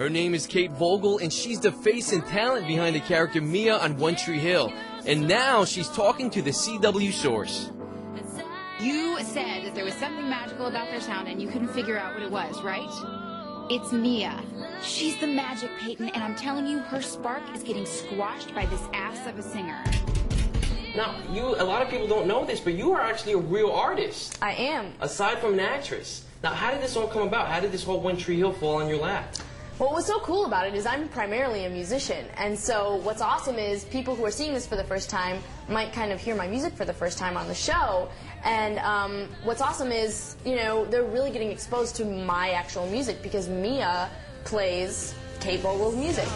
Her name is Kate Voegele, and she's the face and talent behind the character Mia on One Tree Hill. And now she's talking to the CWSource. You said that there was something magical about their sound and you couldn't figure out what it was, right? It's Mia. She's the magic, Peyton, and I'm telling you, her spark is getting squashed by this ass of a singer. Now, a lot of people don't know this, but you are actually a real artist. I am. Aside from an actress. Now, how did this all come about? How did this whole One Tree Hill fall on your lap? Well, what's so cool about it is I'm primarily a musician, and so what's awesome is people who are seeing this for the first time might kind of hear my music for the first time on the show, and what's awesome is, you know, they're really getting exposed to my actual music because Mia plays Kate Voegele's music.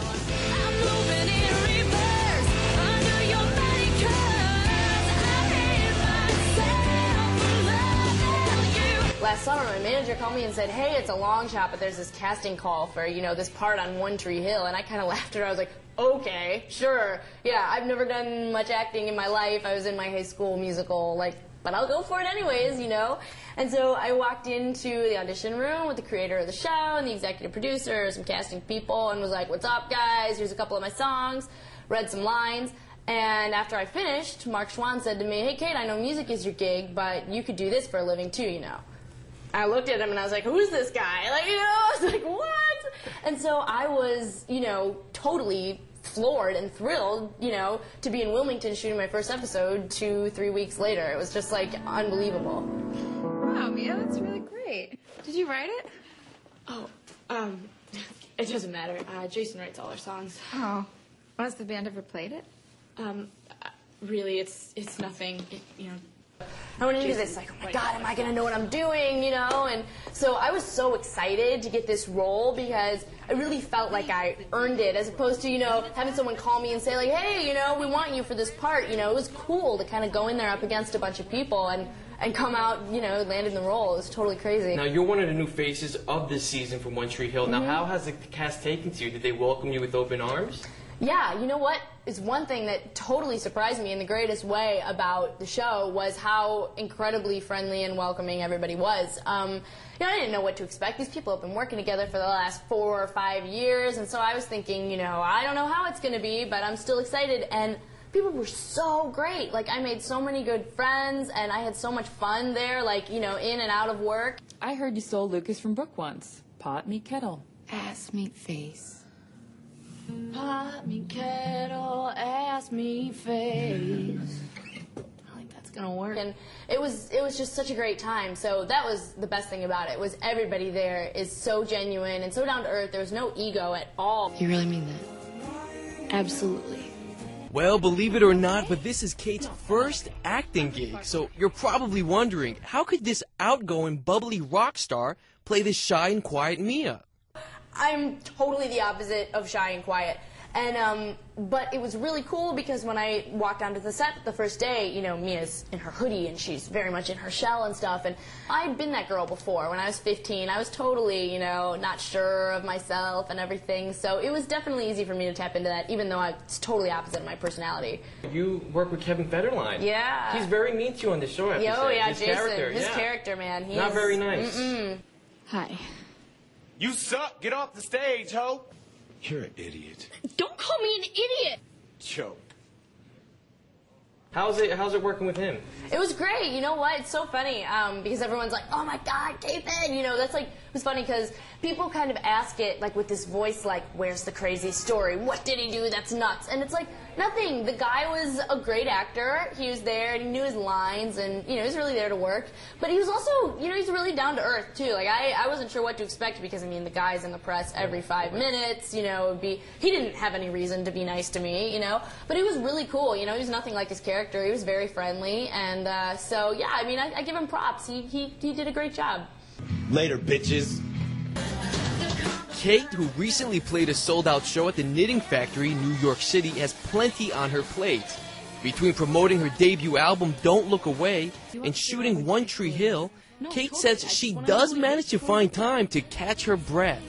Last summer, my manager called me and said, hey, it's a long shot, but there's this casting call for, you know, this part on One Tree Hill. And I kind of laughed at her. I was like, okay, sure. Yeah, I've never done much acting in my life. I was in my high school musical, but I'll go for it anyways, you know. And so I walked into the audition room with the creator of the show and the executive producer, some casting people, and was like, what's up, guys? Here's a couple of my songs. Read some lines. And after I finished, Mark Schwann said to me, hey, Kate, I know music is your gig, but you could do this for a living too, you know. I looked at him and I was like, who's this guy? Like, you know, I was like, what? And so I was, you know, totally floored and thrilled, you know, to be in Wilmington shooting my first episode 2-3 weeks later. It was just, like, unbelievable. Wow, Mia, that's really great. Did you write it? Oh, it doesn't matter. Jason writes all our songs. Oh. Has the band ever played it? Really, it's nothing, you know. I went into this like, oh my God, am I going to know what I'm doing, you know? And so I was so excited to get this role because I really felt like I earned it as opposed to, you know, having someone call me and say like, hey, you know, we want you for this part. You know, it was cool to kind of go in there up against a bunch of people and come out, you know, land in the role. It was totally crazy. Now, you're one of the new faces of this season from One Tree Hill. Now, how has the cast taken to you? Did they welcome you with open arms? Yeah, you know what is one thing that totally surprised me in the greatest way about the show was how incredibly friendly and welcoming everybody was. You know, I didn't know what to expect. These people have been working together for the last 4 or 5 years, and so I was thinking, you know, I don't know how it's going to be, but I'm still excited. And people were so great. Like, I made so many good friends, and I had so much fun there, like, you know, in and out of work. I heard you stole Lucas from Brooke once. Pot meet kettle. Ass meet face. Pot me kettle, ass me face. I think that's gonna work. And it was just such a great time. So that was the best thing about it, was everybody there is so genuine and so down to earth. There was no ego at all. You really mean that? Absolutely. Well, believe it or not, but this is Kate's first acting gig. So you're probably wondering, how could this outgoing, bubbly rock star play this shy and quiet Mia? I'm totally the opposite of shy and quiet. And, but it was really cool because when I walked onto the set the first day, you know, Mia's in her hoodie and she's very much in her shell and stuff. And I'd been that girl before. When I was 15, I was totally, you know, not sure of myself and everything. So it was definitely easy for me to tap into that, even though it's totally opposite of my personality. You work with Kevin Federline. Yeah. He's very mean to you on the show, I have to say. Oh, yeah, his Jason. Character, his character, man. He Not is, very nice. Hi. You suck. Get off the stage, ho. You're an idiot. Don't call me an idiot! Choke. How's it working with him? It was great. You know what? It's so funny because everyone's like, oh my God, Kate, you know, that's like, it was funny because people kind of ask it like with this voice like, where's the crazy story? What did he do? That's nuts. And it's like, nothing. The guy was a great actor. He was there and he knew his lines and, you know, he was really there to work. But he was also, you know, he's really down to earth too. Like, I wasn't sure what to expect because, I mean, the guy's in the press every 5 minutes, you know, he didn't have any reason to be nice to me, you know, but he was really cool. You know, he was nothing like his character. He was very friendly. And so, yeah, I mean, I give him props. He did a great job. Later, bitches. Kate, who recently played a sold-out show at the Knitting Factory in New York City, has plenty on her plate. Between promoting her debut album, Don't Look Away, and shooting One Tree Hill, Kate says she does manage to find time to catch her breath.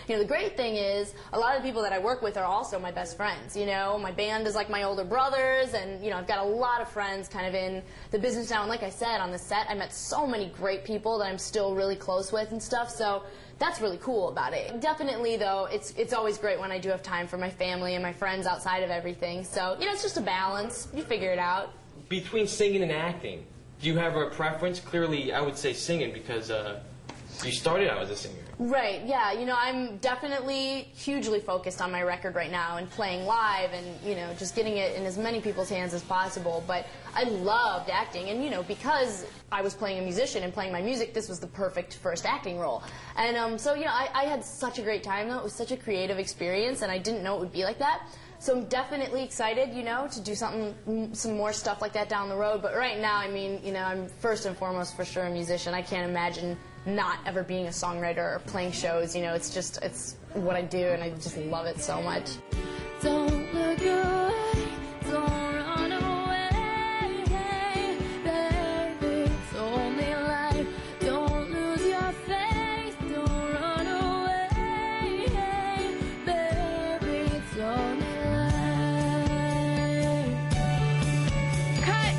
the great thing is a lot of the people that I work with are also my best friends. My band is like my older brothers, and I've got a lot of friends kind of in the business now. And like I said, on the set, I met so many great people that I'm still really close with and stuff. So that's really cool about it. Definitely, though, it's always great when I do have time for my family and my friends outside of everything. So it's just a balance. You figure it out. Between singing and acting, do you have a preference? Clearly, I would say singing because you started out as a singer. Right, yeah. I'm definitely hugely focused on my record right now and playing live and, just getting it in as many people's hands as possible. But I loved acting, and, because I was playing a musician and playing my music, this was the perfect first acting role. And so, I had such a great time, though. It was such a creative experience, and I didn't know it would be like that. So I'm definitely excited, to do some more stuff like that down the road. But right now, I'm first and foremost for sure a musician. I can't imagine not ever being a songwriter or playing shows. It's what I do, and I just love it so much. Don't look away, don't run away, baby, it's only life. Don't lose your faith, don't run away, baby, it's only life. Cut!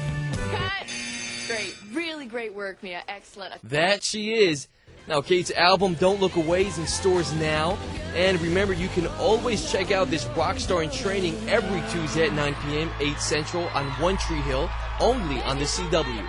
Great. Really great work, Mia. Excellent. That she is. Now, Kate's album, Don't Look Away, is in stores now. And remember, you can always check out this rock star in training every Tuesday at 9 p.m., 8 Central on One Tree Hill, only on the CW.